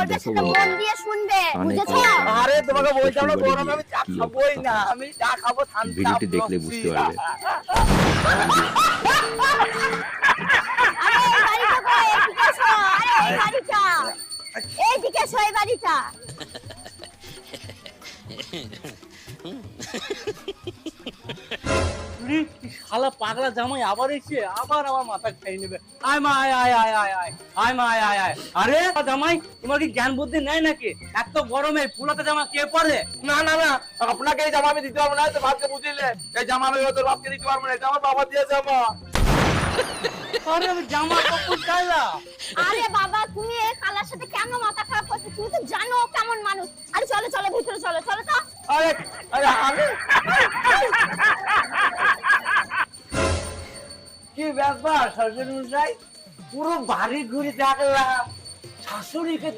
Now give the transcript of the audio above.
বলবে সেটা মন দিয়ে শুনবে, বুঝেছো? আরে তোমাকে বলতাম না গরমে আমি চা খাবোই না, আমি চা খাবো ঠান্ডা। ভিডিওটি দেখলে বুঝতে পারবে। আরে এই বাড়িটা কই? এদিকে এসো। আরে এই বাড়িটা, এইদিকে এসো, এই বাড়িটা। শালা পাগলা জামাই আবার এসে আবার আমার মাথা খেয়ে নেবে। আয় মা আয় আয় আয় আয় আয় আয় মা আয় আয় আয়। আরে জামাই তোমার কি জ্ঞান বুদ্ধি নেই নাকি? এত গরমে ফুলাতে জামা কে পরে? না না না, আপনাকে এই জামা আমি দিতে পারবো না, তো ভাবকে বুঝিলে এই জামা আমি তোর বাপকে দিতে পারবো না, এটা আমার বাবা দিয়ে জামা। আরে আমি জামা কখন চাইলাম? আরে বাবা, তুমি এই খালার সাথে কেন মাথা খারাপ করছো? তুমি তো জানো ও কেমন মানুষ। আরে চলো চলো ভিতরে চলো, চলো তো। আরে আরে আমি কি ব্যাপার শ্বশুর মশাই, পুরো বাড়ি ঘুরে দেখলাম শাশুড়িকে